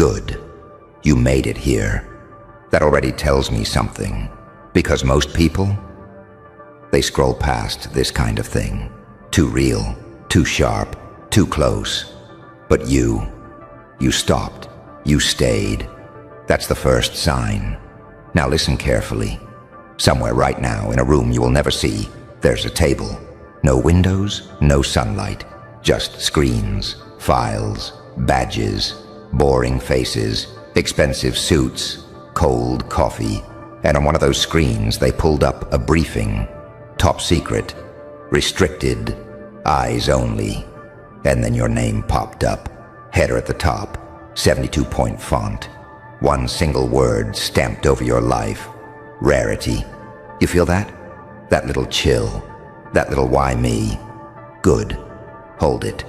Good. You made it here. That already tells me something. Because most people, they scroll past this kind of thing. Too real, too sharp, too close. But you stopped. You stayed. That's the first sign. Now listen carefully. Somewhere right now, in a room you will never see, there's a table. No windows, no sunlight. Just screens, files, badges, boring faces, expensive suits, cold coffee. And on one of those screens, they pulled up a briefing. Top secret, restricted, eyes only. And then your name popped up. Header at the top, 72-point font. One single word stamped over your life. Rarity. You feel that? That little chill. That little why me? Good. Hold it.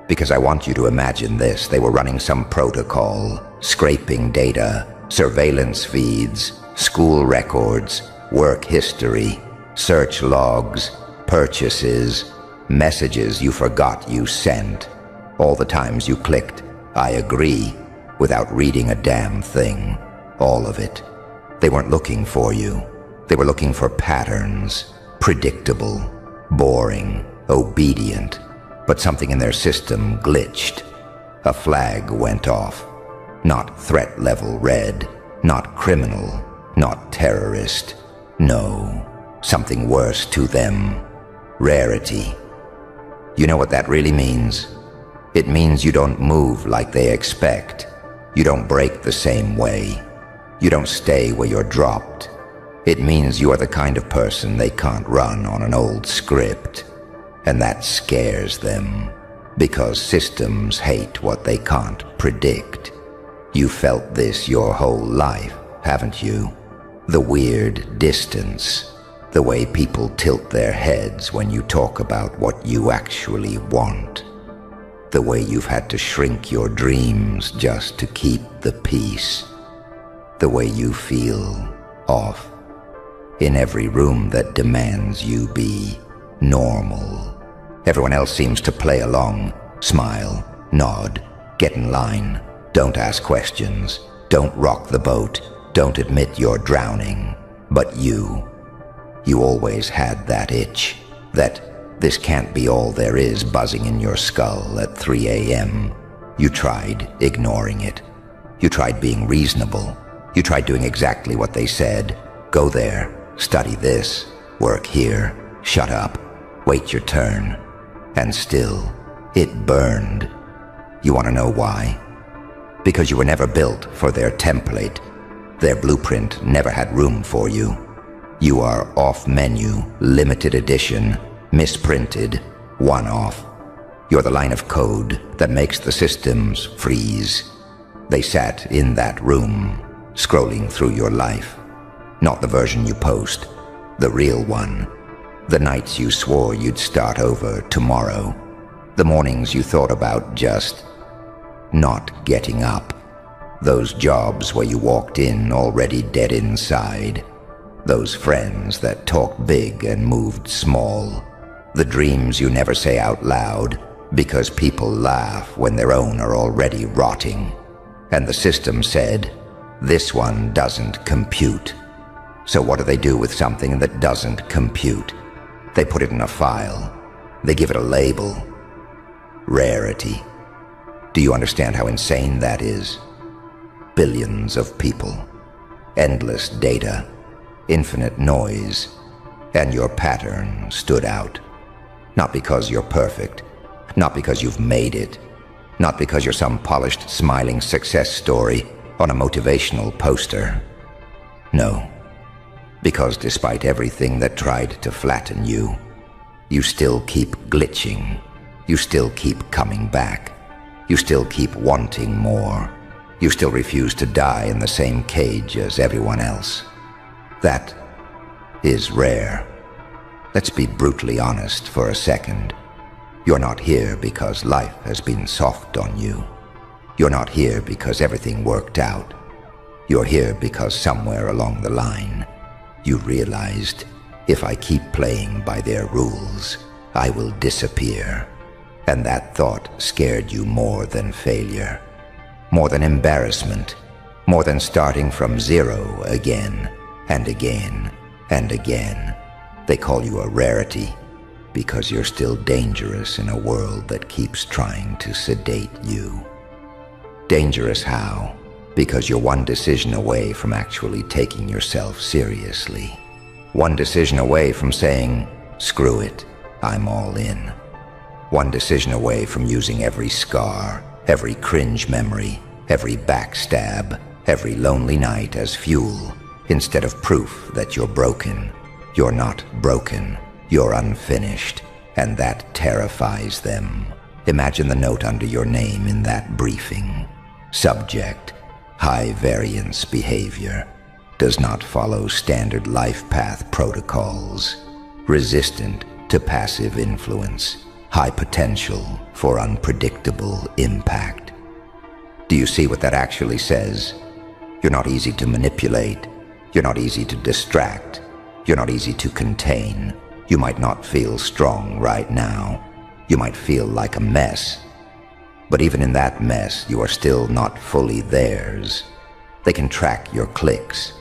Because I want you to imagine this. They were running some protocol, scraping data, surveillance feeds, school records, work history, search logs, purchases, messages you forgot you sent, all the times you clicked, I agree, without reading a damn thing. All of it. They weren't looking for you. They were looking for patterns. Predictable, boring, obedient. But something in their system glitched. A flag went off. Not threat level red. Not criminal. Not terrorist. No. Something worse to them. Rarity. You know what that really means? It means you don't move like they expect. You don't break the same way. You don't stay where you're dropped. It means you are the kind of person they can't run on an old script. And that scares them, because systems hate what they can't predict. You felt this your whole life, haven't you? The weird distance, the way people tilt their heads when you talk about what you actually want. The way you've had to shrink your dreams just to keep the peace. The way you feel off in every room that demands you be normal. Everyone else seems to play along, smile, nod, get in line, don't ask questions, don't rock the boat, don't admit you're drowning. But you always had that itch, that this can't be all there is buzzing in your skull at 3 a.m. You tried ignoring it. You tried being reasonable. You tried doing exactly what they said. Go there, study this, work here, shut up, wait your turn. And still, it burned. You want to know why? Because you were never built for their template. Their blueprint never had room for you. You are off-menu, limited edition, misprinted, one-off. You're the line of code that makes the systems freeze. They sat in that room, scrolling through your life. Not the version you post, the real one. The nights you swore you'd start over tomorrow. The mornings you thought about just not getting up. Those jobs where you walked in already dead inside. Those friends that talked big and moved small. The dreams you never say out loud because people laugh when their own are already rotting. And the system said, this one doesn't compute. So what do they do with something that doesn't compute? They put it in a file. They give it a label. Rarity. Do you understand how insane that is? Billions of people. Endless data. Infinite noise. And your pattern stood out. Not because you're perfect. Not because you've made it. Not because you're some polished, smiling success story on a motivational poster. No. Because despite everything that tried to flatten you, you still keep glitching. You still keep coming back. You still keep wanting more. You still refuse to die in the same cage as everyone else. That is rare. Let's be brutally honest for a second. You're not here because life has been soft on you. You're not here because everything worked out. You're here because somewhere along the line, you realized, if I keep playing by their rules, I will disappear. And that thought scared you more than failure, more than embarrassment, more than starting from zero again and again and again. They call you a rarity because you're still dangerous in a world that keeps trying to sedate you. Dangerous how? Because you're one decision away from actually taking yourself seriously. One decision away from saying, screw it, I'm all in. One decision away from using every scar, every cringe memory, every backstab, every lonely night as fuel, instead of proof that you're broken. You're not broken, you're unfinished, and that terrifies them. Imagine the note under your name in that briefing. Subject, high variance behavior, does not follow standard life path protocols, resistant to passive influence, high potential for unpredictable impact. Do you see what that actually says? You're not easy to manipulate. You're not easy to distract. You're not easy to contain. You might not feel strong right now. You might feel like a mess. But even in that mess, you are still not fully theirs. They can track your clicks,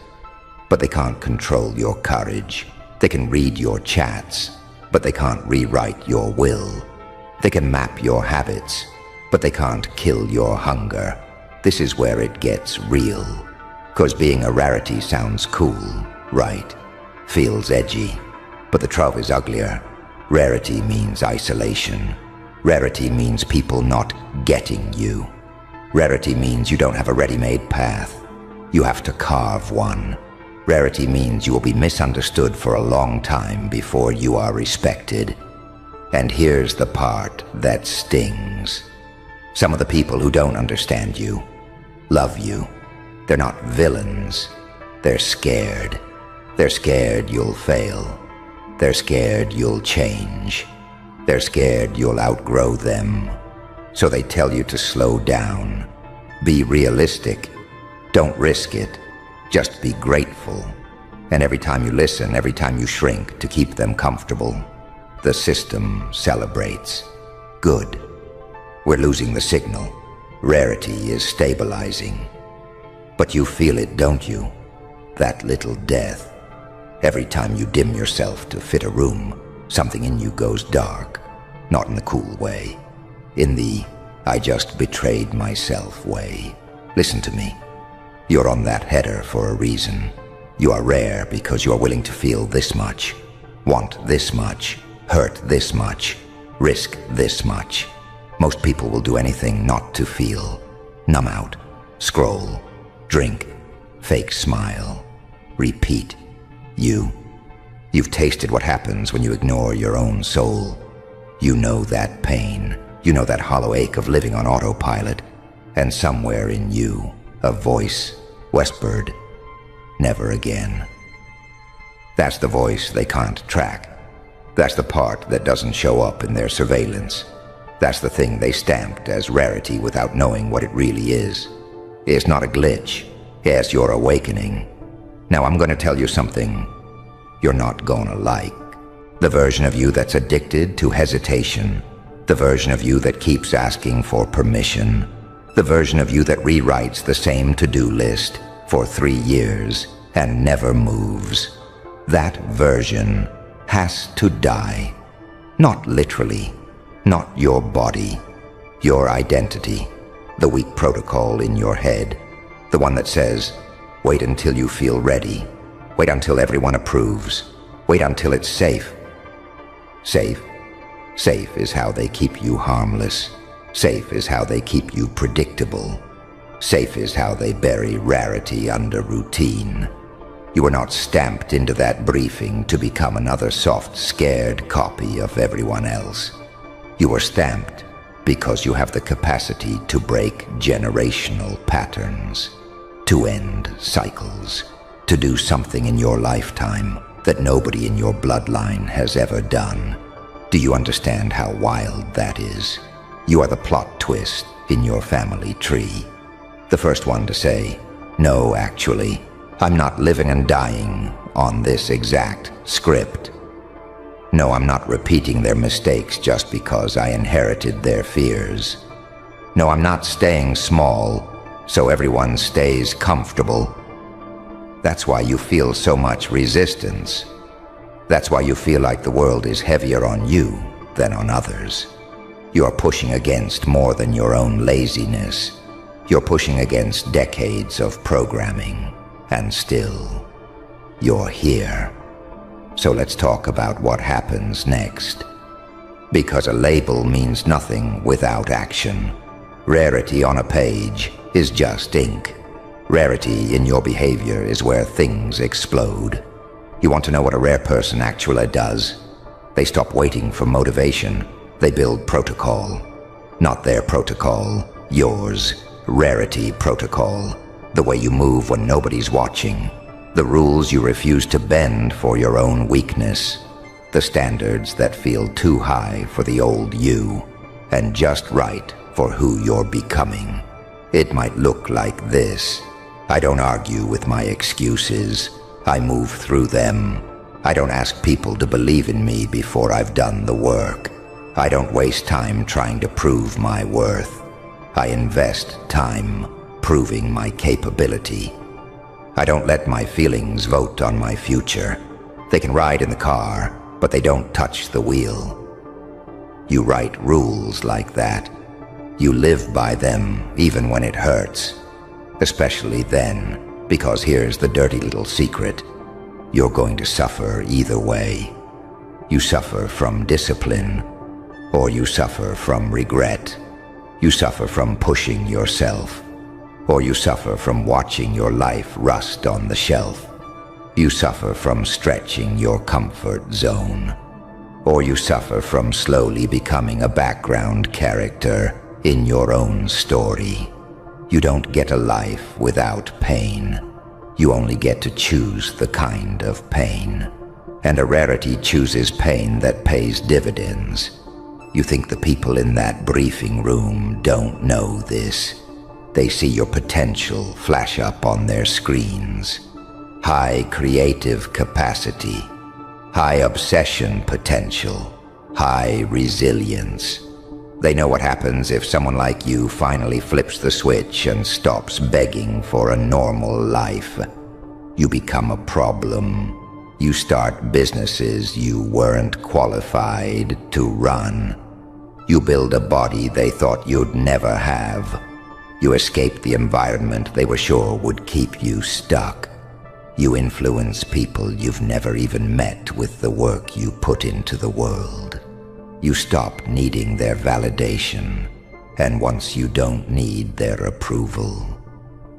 but they can't control your courage. They can read your chats, but they can't rewrite your will. They can map your habits, but they can't kill your hunger. This is where it gets real. 'Cause being a rarity sounds cool, right? Feels edgy. But the truth is uglier. Rarity means isolation. Rarity means people not getting you. Rarity means you don't have a ready-made path. You have to carve one. Rarity means you will be misunderstood for a long time before you are respected. And here's the part that stings. Some of the people who don't understand you love you. They're not villains. They're scared. They're scared you'll fail. They're scared you'll change. They're scared you'll outgrow them. So they tell you to slow down. Be realistic. Don't risk it. Just be grateful. And every time you listen, every time you shrink to keep them comfortable, the system celebrates. Good. We're losing the signal. Rarity is stabilizing. But you feel it, don't you? That little death. Every time you dim yourself to fit a room, something in you goes dark. Not in the cool way. In the, I just betrayed myself way. Listen to me. You're on that header for a reason. You are rare because you are willing to feel this much, want this much, hurt this much, risk this much. Most people will do anything not to feel. Numb out, scroll, drink, fake smile, repeat. You've tasted what happens when you ignore your own soul. You know that pain. You know that hollow ache of living on autopilot. And somewhere in you, a voice whispered, never again. That's the voice they can't track. That's the part that doesn't show up in their surveillance. That's the thing they stamped as rarity without knowing what it really is. It's not a glitch. Yes, you're awakening. Now I'm going to tell you something you're not gonna like. The version of you that's addicted to hesitation. The version of you that keeps asking for permission. The version of you that rewrites the same to-do list for 3 years and never moves. That version has to die. Not literally, not your body, your identity, the weak protocol in your head, the one that says, wait until you feel ready, wait until everyone approves, wait until it's safe. Safe? Safe is how they keep you harmless. Safe is how they keep you predictable. Safe is how they bury rarity under routine. You are not stamped into that briefing to become another soft, scared copy of everyone else. You are stamped because you have the capacity to break generational patterns, to end cycles, to do something in your lifetime that nobody in your bloodline has ever done. Do you understand how wild that is? You are the plot twist in your family tree. The first one to say, no, actually, I'm not living and dying on this exact script. No, I'm not repeating their mistakes just because I inherited their fears. No, I'm not staying small so everyone stays comfortable. That's why you feel so much resistance. That's why you feel like the world is heavier on you than on others. You're pushing against more than your own laziness. You're pushing against decades of programming, and still, you're here. So let's talk about what happens next. Because a label means nothing without action. Rarity on a page is just ink. Rarity in your behavior is where things explode. You want to know what a rare person actually does? They stop waiting for motivation. They build protocol. Not their protocol, yours. Rarity protocol. The way you move when nobody's watching. The rules you refuse to bend for your own weakness. The standards that feel too high for the old you, and just right for who you're becoming. It might look like this. I don't argue with my excuses. I move through them. I don't ask people to believe in me before I've done the work. I don't waste time trying to prove my worth. I invest time proving my capability. I don't let my feelings vote on my future. They can ride in the car, but they don't touch the wheel. You write rules like that. You live by them even when it hurts. Especially then, because here's the dirty little secret. You're going to suffer either way. You suffer from discipline, or you suffer from regret. You suffer from pushing yourself, or you suffer from watching your life rust on the shelf. You suffer from stretching your comfort zone, or you suffer from slowly becoming a background character in your own story. You don't get a life without pain. You only get to choose the kind of pain. And a rarity chooses pain that pays dividends. You think the people in that briefing room don't know this. They see your potential flash up on their screens. High creative capacity, high obsession potential, high resilience. They know what happens if someone like you finally flips the switch and stops begging for a normal life. You become a problem. You start businesses you weren't qualified to run. You build a body they thought you'd never have. You escape the environment they were sure would keep you stuck. You influence people you've never even met with the work you put into the world. You stop needing their validation, and once you don't need their approval,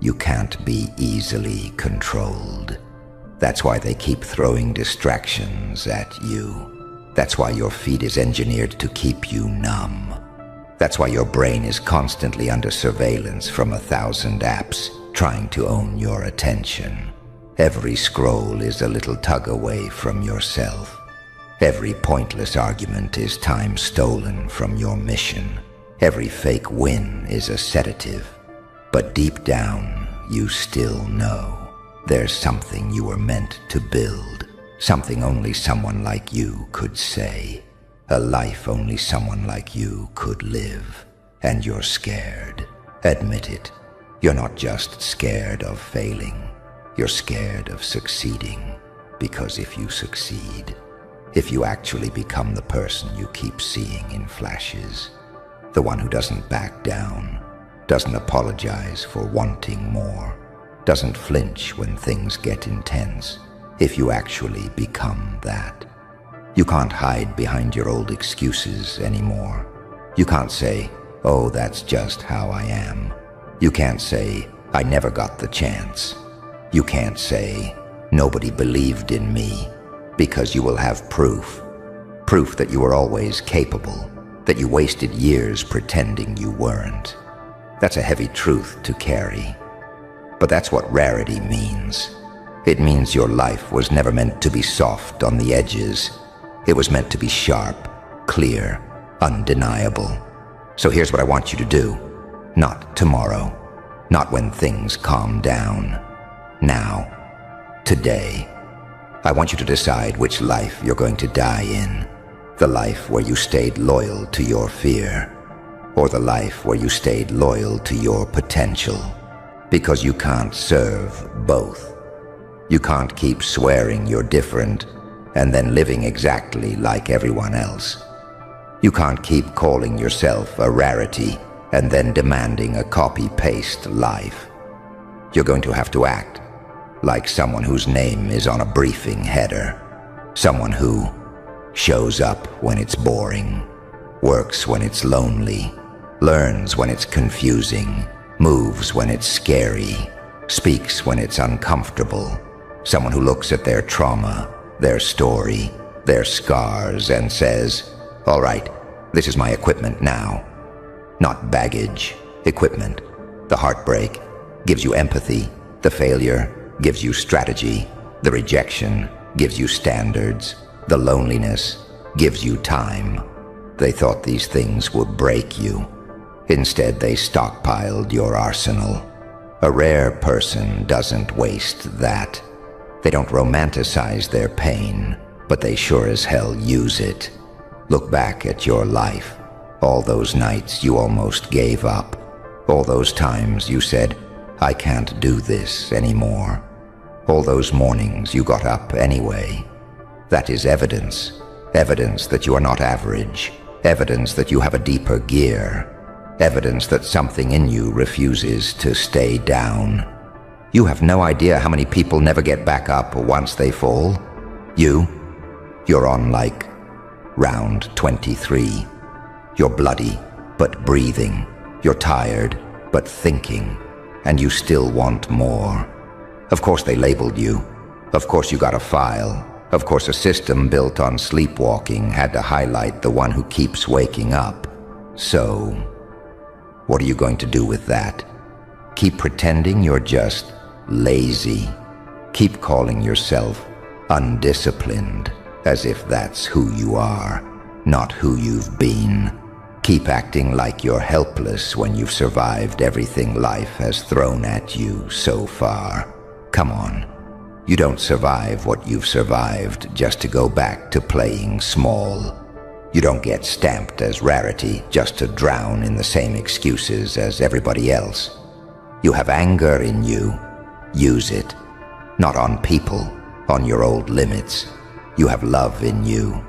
you can't be easily controlled. That's why they keep throwing distractions at you. That's why your feed is engineered to keep you numb. That's why your brain is constantly under surveillance from 1,000 apps trying to own your attention. Every scroll is a little tug away from yourself. Every pointless argument is time stolen from your mission. Every fake win is a sedative. But deep down, you still know there's something you were meant to build. Something only someone like you could say. A life only someone like you could live. And you're scared. Admit it. You're not just scared of failing. You're scared of succeeding. Because if you succeed, if you actually become the person you keep seeing in flashes, the one who doesn't back down, doesn't apologize for wanting more, doesn't flinch when things get intense, if you actually become that, you can't hide behind your old excuses anymore. You can't say, oh, that's just how I am. You can't say, I never got the chance. You can't say, nobody believed in me, because you will have proof. Proof that you were always capable, that you wasted years pretending you weren't. That's a heavy truth to carry. But that's what rarity means. It means your life was never meant to be soft on the edges. It was meant to be sharp, clear, undeniable. So here's what I want you to do. Not tomorrow. Not when things calm down. Now. Today. I want you to decide which life you're going to die in. The life where you stayed loyal to your fear, or the life where you stayed loyal to your potential. Because you can't serve both. You can't keep swearing you're different and then living exactly like everyone else. You can't keep calling yourself a rarity and then demanding a copy-paste life. You're going to have to act like someone whose name is on a briefing header. Someone who shows up when it's boring, works when it's lonely, learns when it's confusing, moves when it's scary, speaks when it's uncomfortable. Someone who looks at their trauma, their story, their scars, and says, "All right, this is my equipment now." Not baggage, equipment. The heartbreak gives you empathy. The failure gives you strategy. The rejection gives you standards. The loneliness gives you time. They thought these things would break you. Instead, they stockpiled your arsenal. A rare person doesn't waste that. They don't romanticize their pain, but they sure as hell use it. Look back at your life. All those nights you almost gave up. All those times you said, "I can't do this anymore." All those mornings you got up anyway. That is evidence. Evidence that you are not average. Evidence that you have a deeper gear. Evidence that something in you refuses to stay down. You have no idea how many people never get back up once they fall. You're on like round 23. You're bloody, but breathing. You're tired, but thinking. And you still want more. Of course they labeled you. Of course you got a file. Of course a system built on sleepwalking had to highlight the one who keeps waking up. So, what are you going to do with that? Keep pretending you're just lazy. Keep calling yourself undisciplined, as if that's who you are, not who you've been. Keep acting like you're helpless when you've survived everything life has thrown at you so far. Come on. You don't survive what you've survived just to go back to playing small. You don't get stamped as rarity just to drown in the same excuses as everybody else. You have anger in you. Use it. Not on people, on your old limits. You have love in you.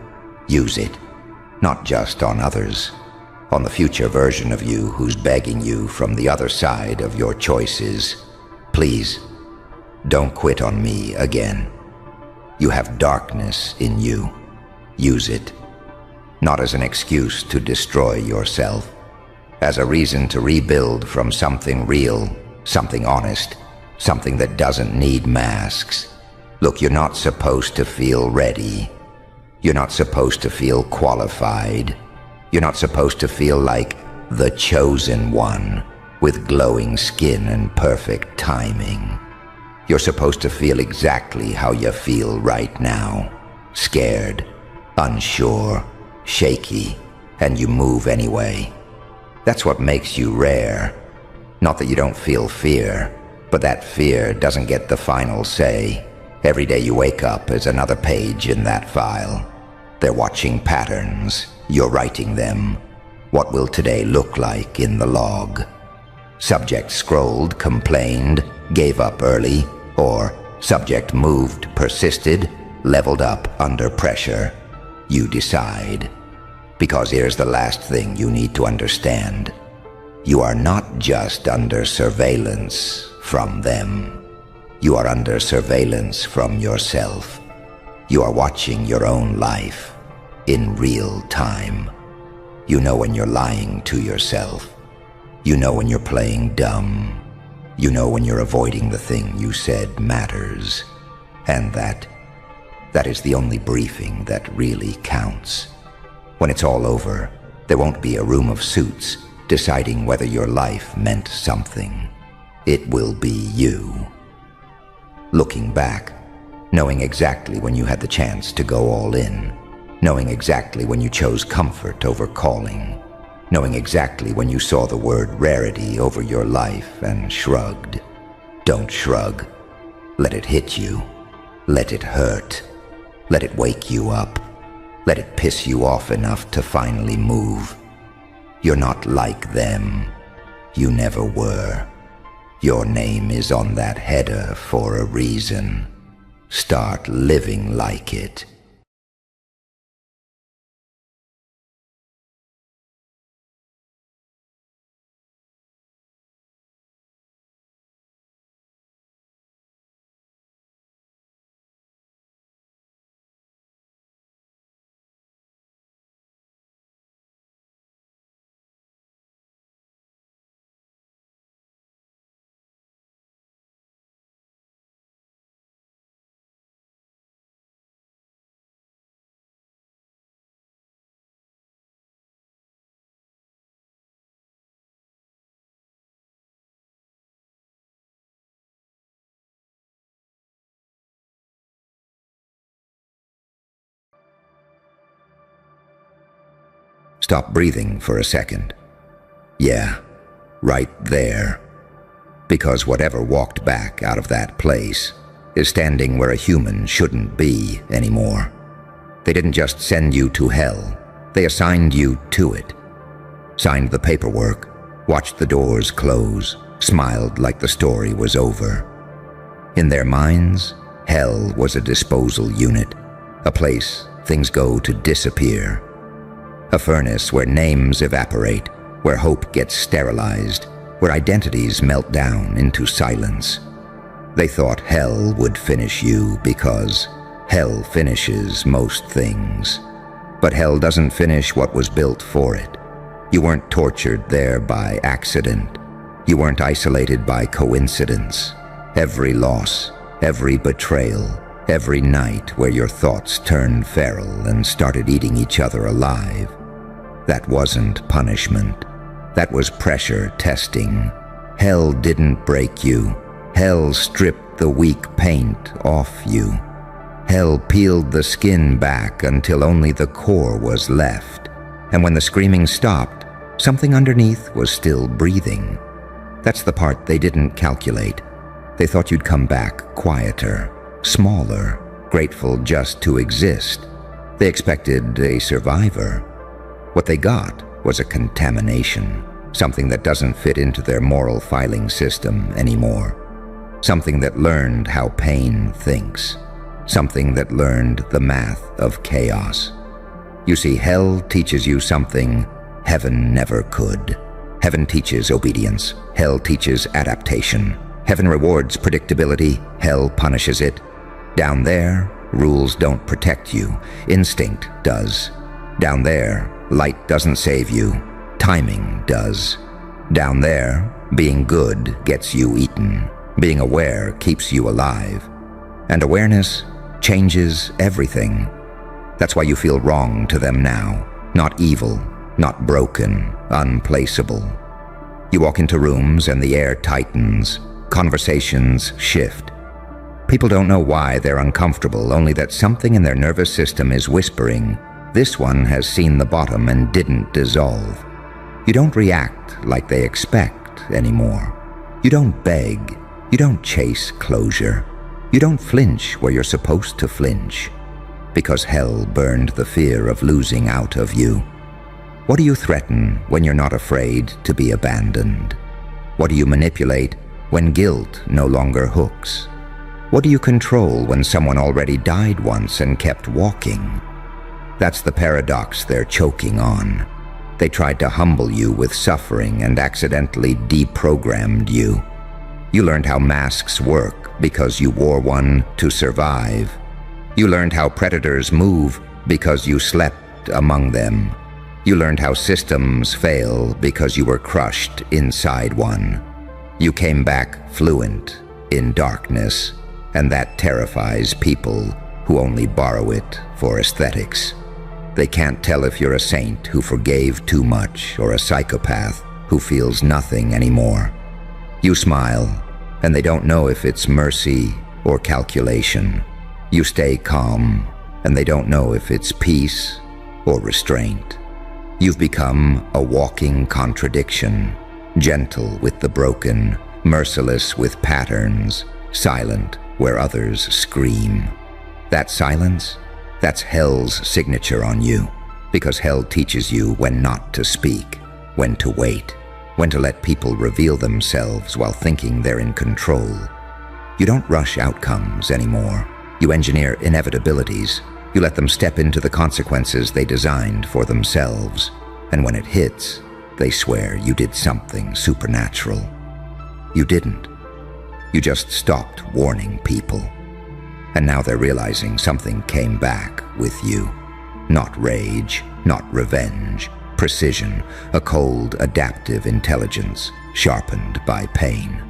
Use it. Not just on others. On the future version of you who's begging you from the other side of your choices. Please, don't quit on me again. You have darkness in you. Use it. Not as an excuse to destroy yourself. As a reason to rebuild from something real, something honest, something that doesn't need masks. Look, you're not supposed to feel ready. You're not supposed to feel qualified. You're not supposed to feel like the chosen one with glowing skin and perfect timing. You're supposed to feel exactly how you feel right now. Scared, unsure, shaky, and you move anyway. That's what makes you rare. Not that you don't feel fear, but that fear doesn't get the final say. Every day you wake up is another page in that file. They're watching patterns. You're writing them. What will today look like in the log? Subject scrolled, complained, gave up early, or subject moved, persisted, leveled up under pressure. You decide. Because here's the last thing you need to understand. You are not just under surveillance from them. You are under surveillance from yourself. You are watching your own life in real time. You know when you're lying to yourself. You know when you're playing dumb. You know when you're avoiding the thing you said matters. And that is the only briefing that really counts. When it's all over, there won't be a room of suits deciding whether your life meant something. It will be you. Looking back, knowing exactly when you had the chance to go all in, knowing exactly when you chose comfort over calling, knowing exactly when you saw the word rarity over your life and shrugged. Don't shrug. Let it hit you. Let it hurt. Let it wake you up. Let it piss you off enough to finally move. You're not like them. You never were. Your name is on that header for a reason. Start living like it. Stop breathing for a second. Yeah, right there. Because whatever walked back out of that place is standing where a human shouldn't be anymore. They didn't just send you to hell, they assigned you to it. Signed the paperwork, watched the doors close, smiled like the story was over. In their minds, hell was a disposal unit, a place things go to disappear. A furnace where names evaporate, where hope gets sterilized, where identities melt down into silence. They thought hell would finish you because hell finishes most things. But hell doesn't finish what was built for it. You weren't tortured there by accident. You weren't isolated by coincidence. Every loss, every betrayal, every night where your thoughts turned feral and started eating each other alive. That wasn't punishment. That was pressure testing. Hell didn't break you. Hell stripped the weak paint off you. Hell peeled the skin back until only the core was left. And when the screaming stopped, something underneath was still breathing. That's the part they didn't calculate. They thought you'd come back quieter, smaller, grateful just to exist. They expected a survivor. What they got was a contamination, something that doesn't fit into their moral filing system anymore. Something that learned how pain thinks. Something that learned the math of chaos. You see, hell teaches you something heaven never could. Heaven teaches obedience. Hell teaches adaptation. Heaven rewards predictability. Hell punishes it. Down there, rules don't protect you. Instinct does. Down there, light doesn't save you. Timing does. Down there, being good gets you eaten. Being aware keeps you alive. And awareness changes everything. That's why you feel wrong to them now. Not evil, not broken, unplaceable. You walk into rooms and the air tightens. Conversations shift. People don't know why they're uncomfortable, only that something in their nervous system is whispering, this one has seen the bottom and didn't dissolve. You don't react like they expect anymore. You don't beg. You don't chase closure. You don't flinch where you're supposed to flinch. Because hell burned the fear of losing out of you. What do you threaten when you're not afraid to be abandoned? What do you manipulate when guilt no longer hooks? What do you control when someone already died once and kept walking? That's the paradox they're choking on. They tried to humble you with suffering and accidentally deprogrammed you. You learned how masks work because you wore one to survive. You learned how predators move because you slept among them. You learned how systems fail because you were crushed inside one. You came back fluent in darkness, and that terrifies people who only borrow it for aesthetics. They can't tell if you're a saint who forgave too much or a psychopath who feels nothing anymore. You smile, and they don't know if it's mercy or calculation. You stay calm, and they don't know if it's peace or restraint. You've become a walking contradiction, gentle with the broken, merciless with patterns, silent where others scream. That silence, that's hell's signature on you, because hell teaches you when not to speak, when to wait. when to let people reveal themselves while thinking they're in control. You don't rush outcomes anymore. You engineer inevitabilities. You let them step into the consequences they designed for themselves. And when it hits, they swear you did something supernatural. You didn't. You just stopped warning people. And now they're realizing something came back with you. Not rage, not revenge. Precision, a cold, adaptive intelligence, sharpened by pain.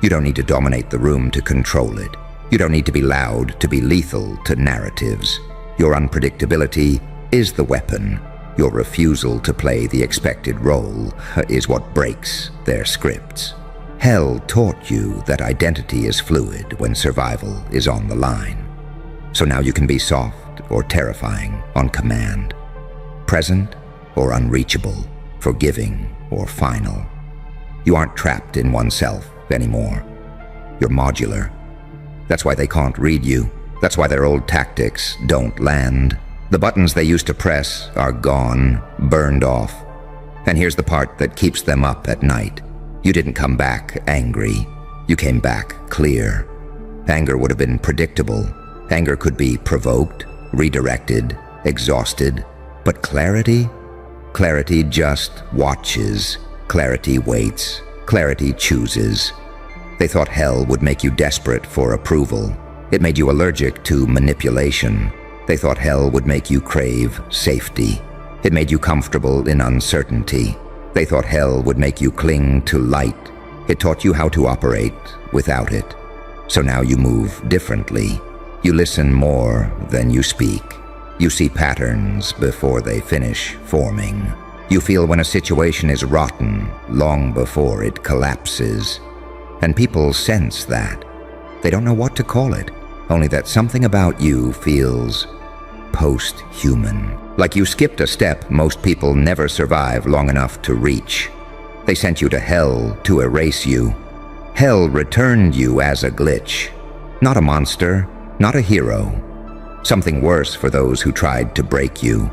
You don't need to dominate the room to control it. You don't need to be loud to be lethal to narratives. Your unpredictability is the weapon. Your refusal to play the expected role is what breaks their scripts. Hell taught you that identity is fluid when survival is on the line. So now you can be soft or terrifying on command. Present or unreachable, forgiving or final. You aren't trapped in oneself anymore. You're modular. That's why they can't read you. That's why their old tactics don't land. The buttons they used to press are gone, burned off. And here's the part that keeps them up at night. You didn't come back angry. You came back clear. Anger would have been predictable. Anger could be provoked, redirected, exhausted. But clarity? Clarity just watches. Clarity waits. Clarity chooses. They thought hell would make you desperate for approval. It made you allergic to manipulation. They thought hell would make you crave safety. It made you comfortable in uncertainty. They thought hell would make you cling to light. It taught you how to operate without it. So now you move differently. You listen more than you speak. You see patterns before they finish forming. You feel when a situation is rotten long before it collapses. And people sense that. They don't know what to call it, only that something about you feels post-human. Like you skipped a step most people never survive long enough to reach. They sent you to hell to erase you. Hell returned you as a glitch. Not a monster, not a hero. Something worse for those who tried to break you.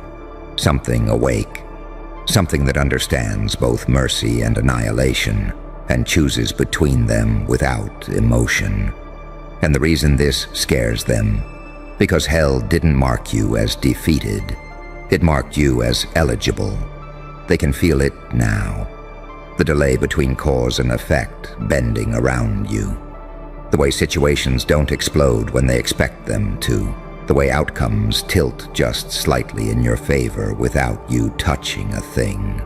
Something awake. Something that understands both mercy and annihilation and chooses between them without emotion. And the reason this scares them, because hell didn't mark you as defeated. It marked you as eligible. They can feel it now. The delay between cause and effect bending around you. The way situations don't explode when they expect them to. The way outcomes tilt just slightly in your favor without you touching a thing.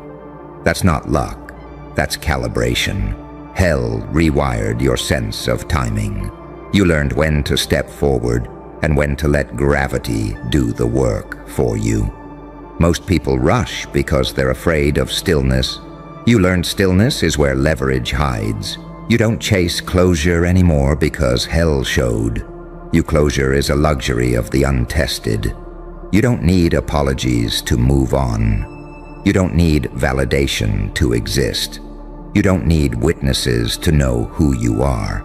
That's not luck. That's calibration. Hell rewired your sense of timing. You learned when to step forward and when to let gravity do the work for you. Most people rush because they're afraid of stillness. You learned stillness is where leverage hides. You don't chase closure anymore because hell showed. You closure is a luxury of the untested. You don't need apologies to move on. You don't need validation to exist. You don't need witnesses to know who you are.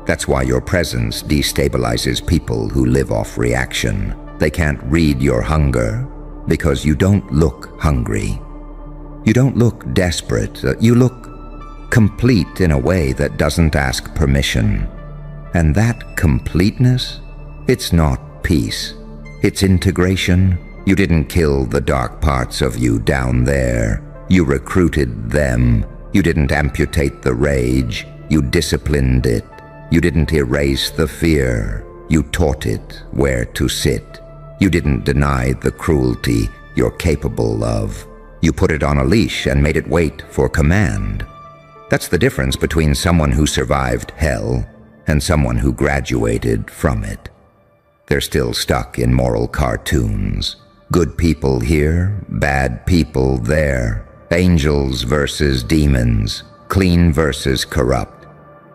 That's why your presence destabilizes people who live off reaction. They can't read your hunger because you don't look hungry. You don't look desperate. You look complete in a way that doesn't ask permission. And that completeness, it's not peace. It's integration. You didn't kill the dark parts of you down there. You recruited them. You didn't amputate the rage. You disciplined it. You didn't erase the fear. You taught it where to sit. You didn't deny the cruelty you're capable of. You put it on a leash and made it wait for command. That's the difference between someone who survived hell and someone who graduated from it. They're still stuck in moral cartoons. Good people here, bad people there. Angels versus demons, clean versus corrupt.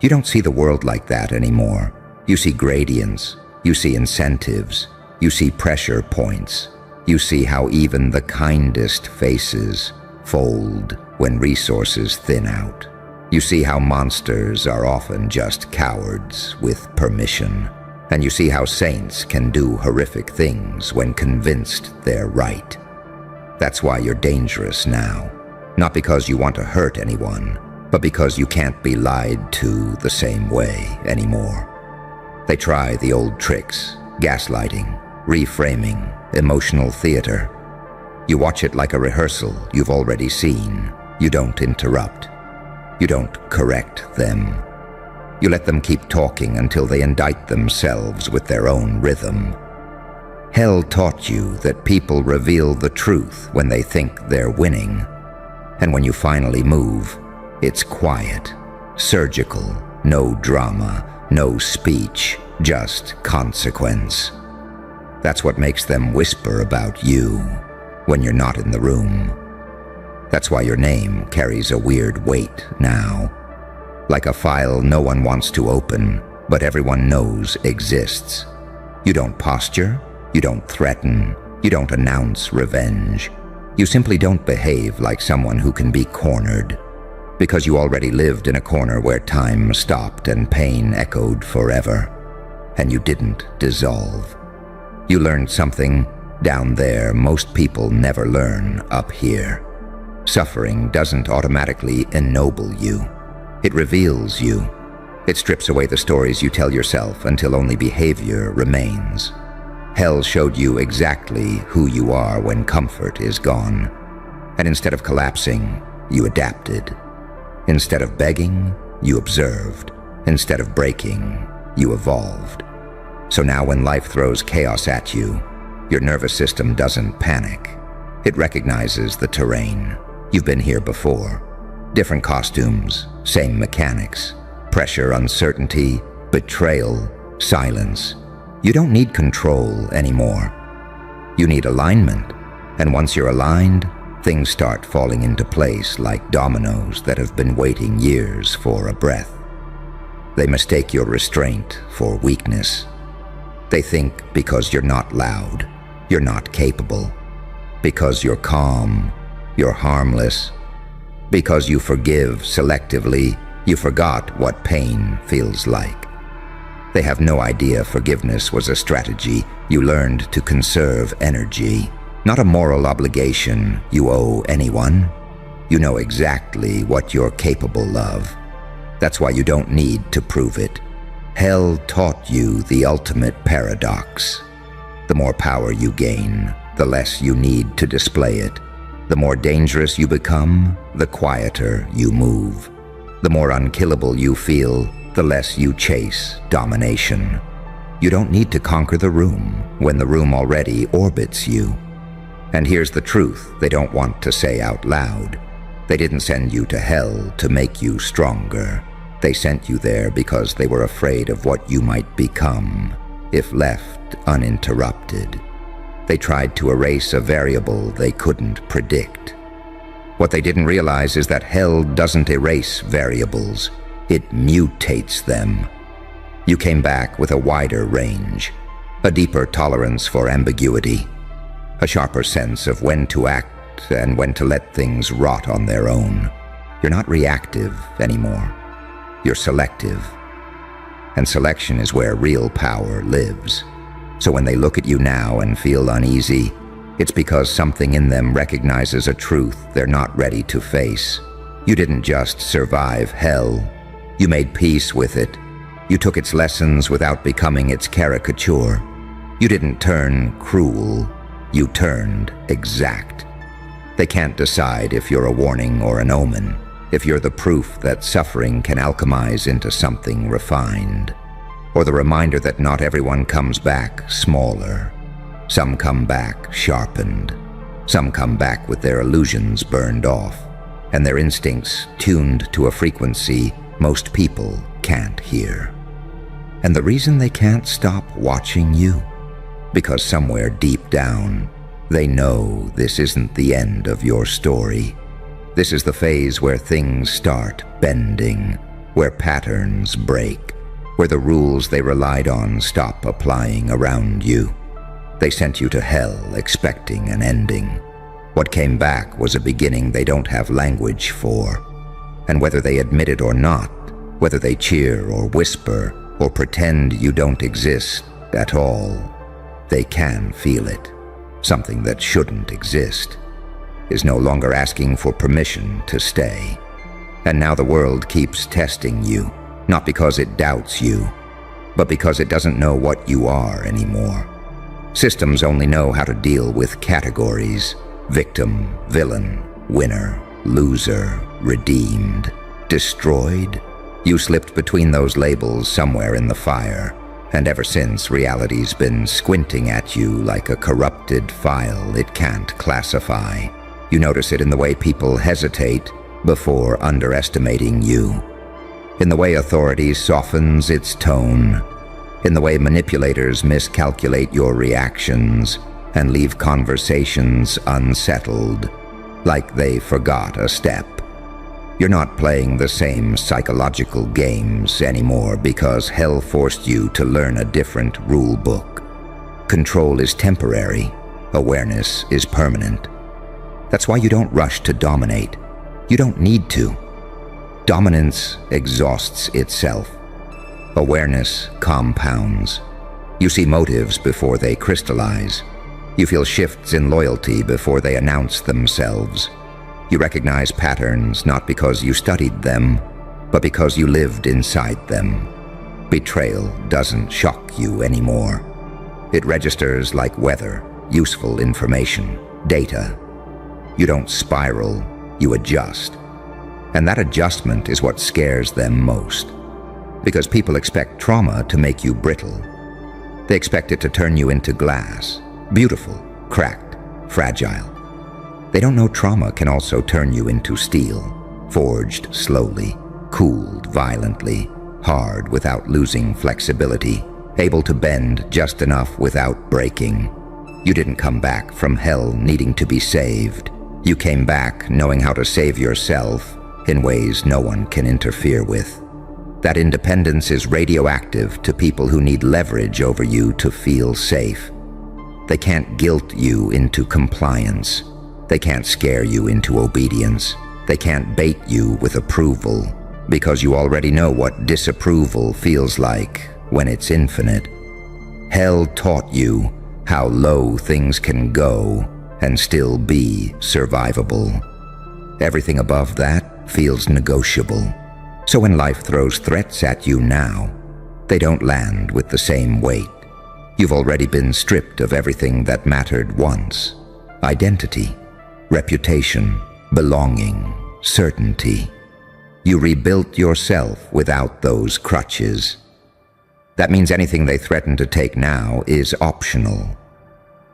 You don't see the world like that anymore. You see gradients. You see incentives. You see pressure points. You see how even the kindest faces fold when resources thin out. You see how monsters are often just cowards with permission. And you see how saints can do horrific things when convinced they're right. That's why you're dangerous now. Not because you want to hurt anyone, but because you can't be lied to the same way anymore. They try the old tricks: gaslighting, reframing, emotional theater. You watch it like a rehearsal you've already seen. You don't interrupt. You don't correct them. You let them keep talking until they indict themselves with their own rhythm. Hell taught you that people reveal the truth when they think they're winning. And when you finally move, it's quiet, surgical, no drama, no speech, just consequence. That's what makes them whisper about you when you're not in the room. That's why your name carries a weird weight now. Like a file no one wants to open, but everyone knows exists. You don't posture, you don't threaten, you don't announce revenge. You simply don't behave like someone who can be cornered, because you already lived in a corner where time stopped and pain echoed forever, and you didn't dissolve. You learned something down there most people never learn up here. Suffering doesn't automatically ennoble you. It reveals you. It strips away the stories you tell yourself until only behavior remains. Hell showed you exactly who you are when comfort is gone. And instead of collapsing, you adapted. Instead of begging, you observed. Instead of breaking, you evolved. So now when life throws chaos at you, your nervous system doesn't panic. It recognizes the terrain. You've been here before. Different costumes, same mechanics. Pressure, uncertainty, betrayal, silence. You don't need control anymore. You need alignment. And once you're aligned, things start falling into place like dominoes that have been waiting years for a breath. They mistake your restraint for weakness. They think because you're not loud, you're not capable. Because you're calm, you're harmless. Because you forgive selectively, you forgot what pain feels like. They have no idea forgiveness was a strategy you learned to conserve energy, not a moral obligation you owe anyone. You know exactly what you're capable of. That's why you don't need to prove it. Hell taught you the ultimate paradox. The more power you gain, the less you need to display it. The more dangerous you become, the quieter you move. The more unkillable you feel, the less you chase domination. You don't need to conquer the room when the room already orbits you. And here's the truth they don't want to say out loud. They didn't send you to hell to make you stronger. They sent you there because they were afraid of what you might become if left uninterrupted. They tried to erase a variable they couldn't predict. What they didn't realize is that hell doesn't erase variables. It mutates them. You came back with a wider range, a deeper tolerance for ambiguity, a sharper sense of when to act and when to let things rot on their own. You're not reactive anymore. You're selective. And selection is where real power lives. So when they look at you now and feel uneasy, it's because something in them recognizes a truth they're not ready to face. You didn't just survive hell. You made peace with it. You took its lessons without becoming its caricature. You didn't turn cruel. You turned exact. They can't decide if you're a warning or an omen, if you're the proof that suffering can alchemize into something refined, or the reminder that not everyone comes back smaller. Some come back sharpened. Some come back with their illusions burned off, and their instincts tuned to a frequency most people can't hear. And the reason they can't stop watching you? Because somewhere deep down, they know this isn't the end of your story. This is the phase where things start bending, where patterns break, where the rules they relied on stop applying around you. They sent you to hell expecting an ending. What came back was a beginning they don't have language for. And whether they admit it or not, whether they cheer or whisper or pretend you don't exist at all, they can feel it. Something that shouldn't exist. is no longer asking for permission to stay. And now the world keeps testing you, not because it doubts you, but because it doesn't know what you are anymore. Systems only know how to deal with categories: victim, villain, winner, loser, redeemed, destroyed. You slipped between those labels somewhere in the fire, and ever since, reality's been squinting at you like a corrupted file it can't classify. You notice it in the way people hesitate before underestimating you, in the way authority softens its tone, in the way manipulators miscalculate your reactions and leave conversations unsettled, like they forgot a step. You're not playing the same psychological games anymore because hell forced you to learn a different rule book. Control is temporary, awareness is permanent. That's why you don't rush to dominate. You don't need to. Dominance exhausts itself. Awareness compounds. You see motives before they crystallize. You feel shifts in loyalty before they announce themselves. You recognize patterns not because you studied them, but because you lived inside them. Betrayal doesn't shock you anymore. It registers like weather, useful information, data. You don't spiral, you adjust. And that adjustment is what scares them most. Because people expect trauma to make you brittle. They expect it to turn you into glass, beautiful, cracked, fragile. They don't know trauma can also turn you into steel, forged slowly, cooled violently, hard without losing flexibility, able to bend just enough without breaking. You didn't come back from hell needing to be saved. You came back knowing how to save yourself in ways no one can interfere with. That independence is radioactive to people who need leverage over you to feel safe. They can't guilt you into compliance. They can't scare you into obedience. They can't bait you with approval, because you already know what disapproval feels like when it's infinite. Hell taught you how low things can go and still be survivable. Everything above that feels negotiable. So when life throws threats at you now, they don't land with the same weight. You've already been stripped of everything that mattered once: identity, reputation, belonging, certainty. You rebuilt yourself without those crutches. That means anything they threaten to take now is optional.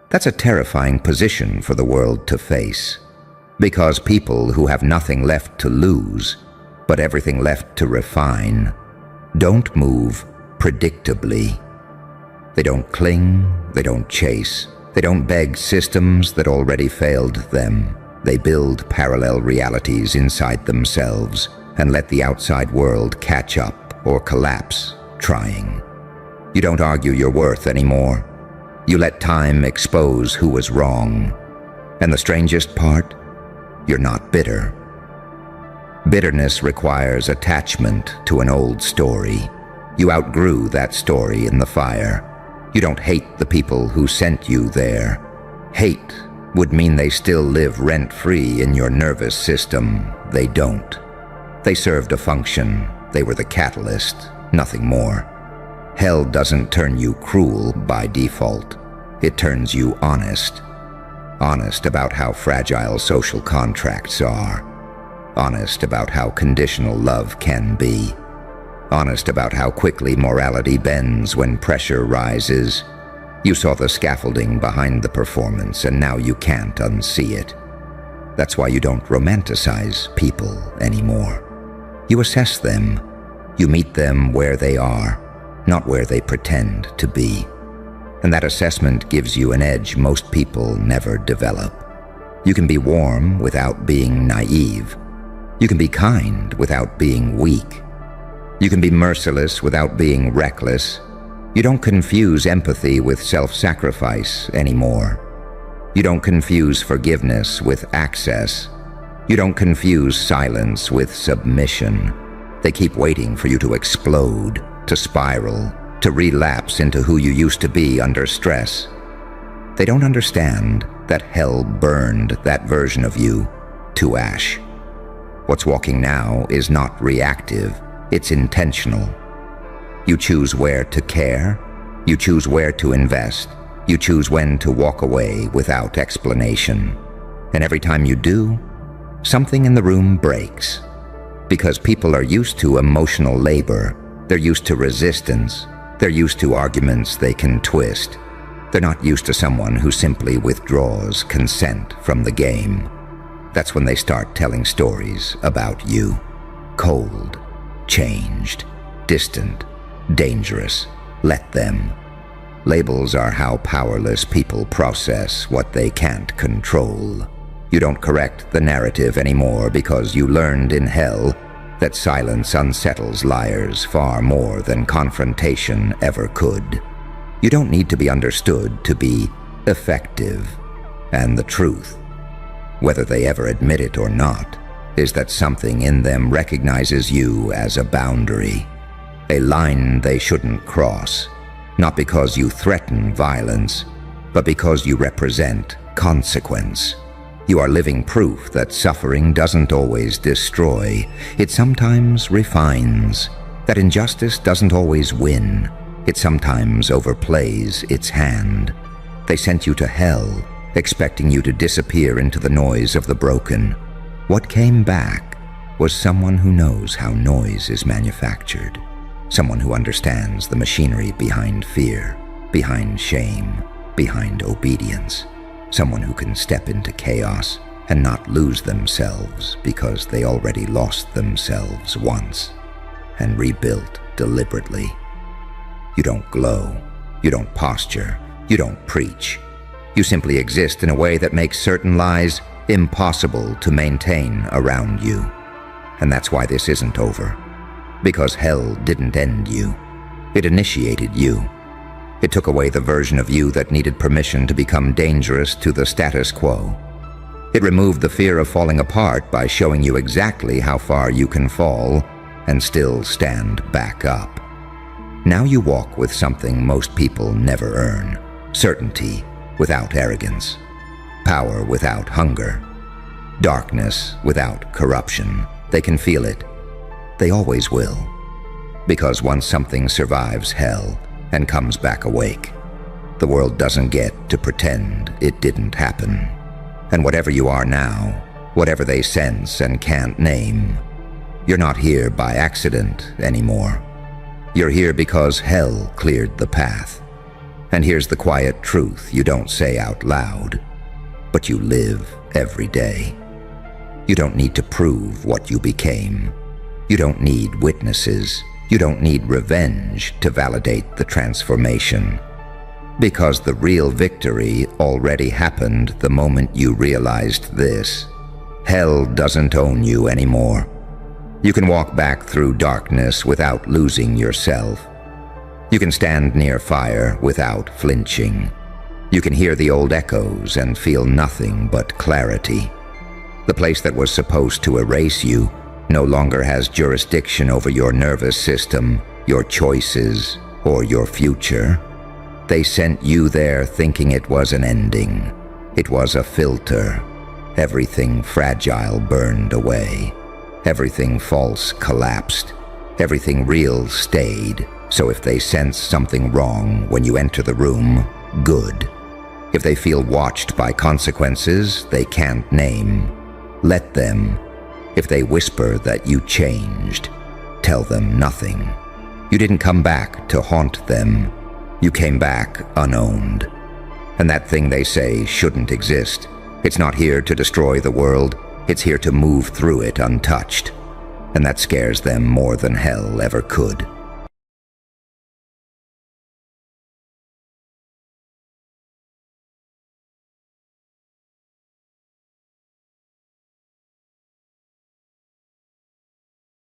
That's a terrifying position for the world to face, because people who have nothing left to lose, but everything left to refine, don't move predictably. They don't cling, they don't chase, they don't beg systems that already failed them. They build parallel realities inside themselves and let the outside world catch up or collapse trying. You don't argue your worth anymore. You let time expose who was wrong. And the strangest part, you're not bitter. Bitterness requires attachment to an old story. You outgrew that story in the fire. You don't hate the people who sent you there. Hate would mean they still live rent-free in your nervous system. They don't. They served a function. They were the catalyst, nothing more. Hell doesn't turn you cruel by default. It turns you honest. Honest about how fragile social contracts are. Honest about how conditional love can be. Honest about how quickly morality bends when pressure rises. You saw the scaffolding behind the performance, and now you can't unsee it. That's why you don't romanticize people anymore. You assess them. You meet them where they are, not where they pretend to be. And that assessment gives you an edge most people never develop. You can be warm without being naive. You can be kind without being weak. You can be merciless without being reckless. You don't confuse empathy with self-sacrifice anymore. You don't confuse forgiveness with access. You don't confuse silence with submission. They keep waiting for you to explode, to spiral, to relapse into who you used to be under stress. They don't understand that hell burned that version of you to ash. What's walking now is not reactive, it's intentional. You choose where to care, you choose where to invest, you choose when to walk away without explanation. And every time you do, something in the room breaks. Because people are used to emotional labor, they're used to resistance, they're used to arguments they can twist. They're not used to someone who simply withdraws consent from the game. That's when they start telling stories about you. Cold, changed, distant, dangerous. Let them. Labels are how powerless people process what they can't control. You don't correct the narrative anymore because you learned in hell that silence unsettles liars far more than confrontation ever could. You don't need to be understood to be effective. And the truth, whether they ever admit it or not, is that something in them recognizes you as a boundary, a line they shouldn't cross, not because you threaten violence, but because you represent consequence. You are living proof that suffering doesn't always destroy, it sometimes refines, that injustice doesn't always win, it sometimes overplays its hand. They sent you to hell, expecting you to disappear into the noise of the broken. What came back was someone who knows how noise is manufactured, someone who understands the machinery behind fear, behind shame, behind obedience, someone who can step into chaos and not lose themselves because they already lost themselves once and rebuilt deliberately. You don't glow, you don't posture, you don't preach. You simply exist in a way that makes certain lies impossible to maintain around you. And that's why this isn't over. Because hell didn't end you. It initiated you. It took away the version of you that needed permission to become dangerous to the status quo. It removed the fear of falling apart by showing you exactly how far you can fall and still stand back up. Now you walk with something most people never earn: certainty without arrogance, power without hunger, darkness without corruption. They can feel it. They always will. Because once something survives hell and comes back awake, the world doesn't get to pretend it didn't happen. And whatever you are now, whatever they sense and can't name, you're not here by accident anymore. You're here because hell cleared the path. And here's the quiet truth you don't say out loud, but you live every day. You don't need to prove what you became. You don't need witnesses. You don't need revenge to validate the transformation. Because the real victory already happened the moment you realized this. Hell doesn't own you anymore. You can walk back through darkness without losing yourself. You can stand near fire without flinching. You can hear the old echoes and feel nothing but clarity. The place that was supposed to erase you no longer has jurisdiction over your nervous system, your choices, or your future. They sent you there thinking it was an ending. It was a filter. Everything fragile burned away. Everything false collapsed. Everything real stayed. So if they sense something wrong when you enter the room, good. If they feel watched by consequences they can't name, let them. If they whisper that you changed, tell them nothing. You didn't come back to haunt them. You came back unowned. And that thing they say shouldn't exist. It's not here to destroy the world. It's here to move through it untouched. And that scares them more than hell ever could.